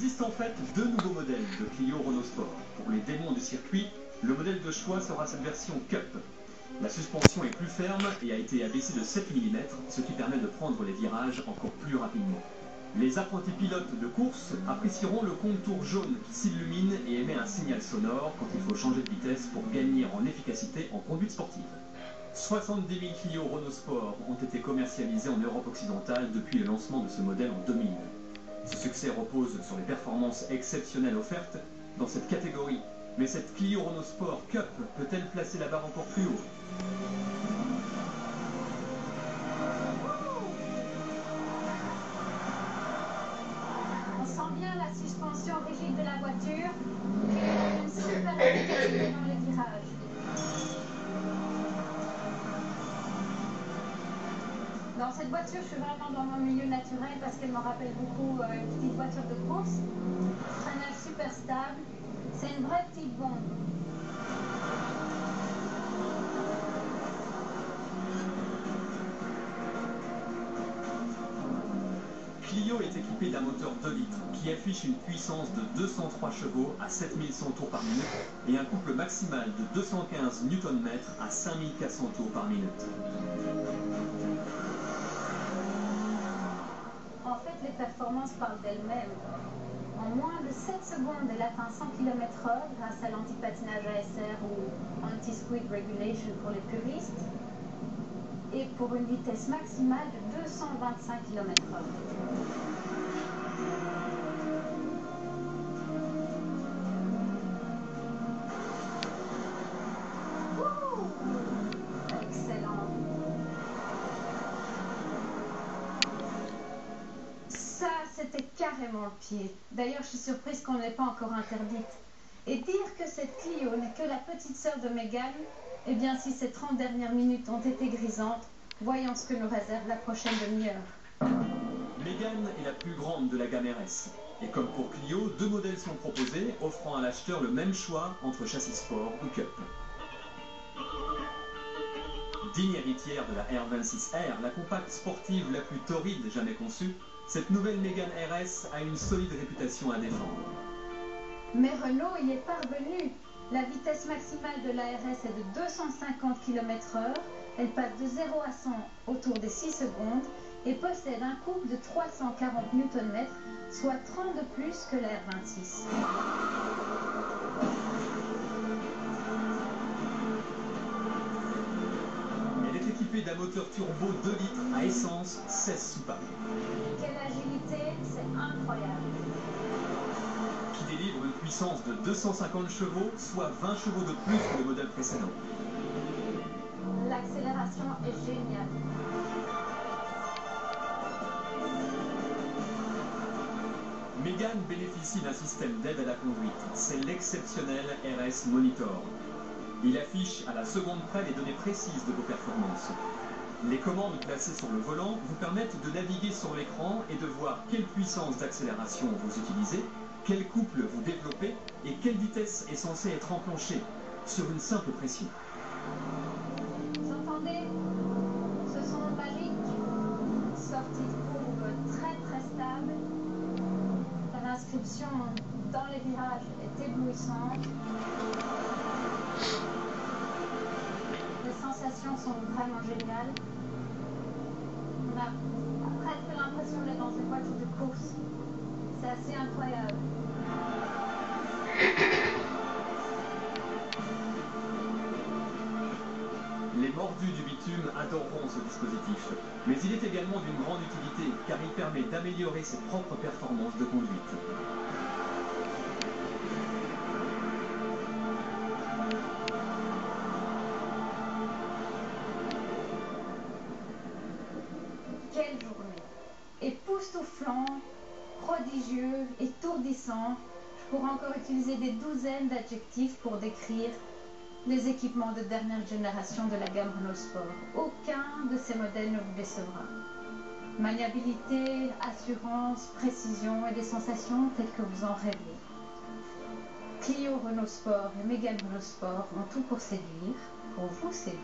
Il existe en fait deux nouveaux modèles de Clio Renault Sport. Pour les démons du circuit, le modèle de choix sera cette version Cup. La suspension est plus ferme et a été abaissée de 7 mm, ce qui permet de prendre les virages encore plus rapidement. Les apprentis pilotes de course apprécieront le contour jaune qui s'illumine et émet un signal sonore quand il faut changer de vitesse pour gagner en efficacité en conduite sportive. 70 000 Clio Renault Sport ont été commercialisés en Europe occidentale depuis le lancement de ce modèle en 2000. Ce succès repose sur les performances exceptionnelles offertes dans cette catégorie. Mais cette Clio Renault Sport Cup peut-elle placer la barre encore plus haut ? On sent bien la suspension rigide de la voiture et une super efficacité dans les virages. Dans cette voiture, je suis vraiment dans mon milieu naturel parce qu'elle me rappelle beaucoup une petite voiture de course. Freinage super stable. C'est une vraie petite bombe. Clio est équipé d'un moteur 2 litres qui affiche une puissance de 203 chevaux à 7100 tours par minute et un couple maximal de 215 Nm à 5400 tours par minute. En fait, les performances parlent d'elles-mêmes. En moins de 7 secondes, elle atteint 100 km/h grâce à l'anti-patinage ASR ou Anti-Squid Regulation pour les puristes et pour une vitesse maximale de 225 km/h. Excellent. Ça, c'était carrément le pied. D'ailleurs, je suis surprise qu'on ne l'ait pas encore interdite. Et dire que cette Clio n'est que la petite sœur de Mégane, eh bien, si ces 30 dernières minutes ont été grisantes, voyons ce que nous réserve la prochaine demi-heure. Mégane est la plus grande de la gamme RS. Et comme pour Clio, deux modèles sont proposés, offrant à l'acheteur le même choix entre châssis sport ou Cup. Digne héritière de la R26R, la compacte sportive la plus torride jamais conçue, cette nouvelle Mégane RS a une solide réputation à défendre. Mais Renault y est parvenu. La vitesse maximale de la RS est de 250 km/h. Elle passe de 0 à 100 autour des 6 secondes et possède un couple de 340 Nm, soit 30 de plus que la R26. Elle est équipée d'un moteur turbo 2 litres à essence 16 soupapes. Quelle agilité, c'est incroyable. Qui délivre une puissance de 250 chevaux, soit 20 chevaux de plus que le modèle précédent. L'accélération est géniale. Mégane bénéficie d'un système d'aide à la conduite. C'est l'exceptionnel RS Monitor. Il affiche à la seconde près les données précises de vos performances. Les commandes placées sur le volant vous permettent de naviguer sur l'écran et de voir quelle puissance d'accélération vous utilisez, quel couple vous développez et quelle vitesse est censée être enclenchée sur une simple pression. Vous entendez ce son magique? Sortie de courbe très très stable. L'inscription dans les virages est éblouissante. Les sensations sont vraiment géniales. On a presque l'impression d'être dans une voiture de course. C'est assez incroyable. Les mordus du bitume adoreront ce dispositif, mais il est également d'une grande utilité car il permet d'améliorer ses propres performances de conduite. Quelle journée! Époustouflant, prodigieux, étourdissant. Je pourrais encore utiliser des douzaines d'adjectifs pour décrire les équipements de dernière génération de la gamme Renault Sport. Aucun de ces modèles ne vous décevra. Maniabilité, assurance, précision et des sensations telles que vous en rêviez. Clio Renault Sport et Mégane Renault Sport ont tout pour séduire, pour vous séduire.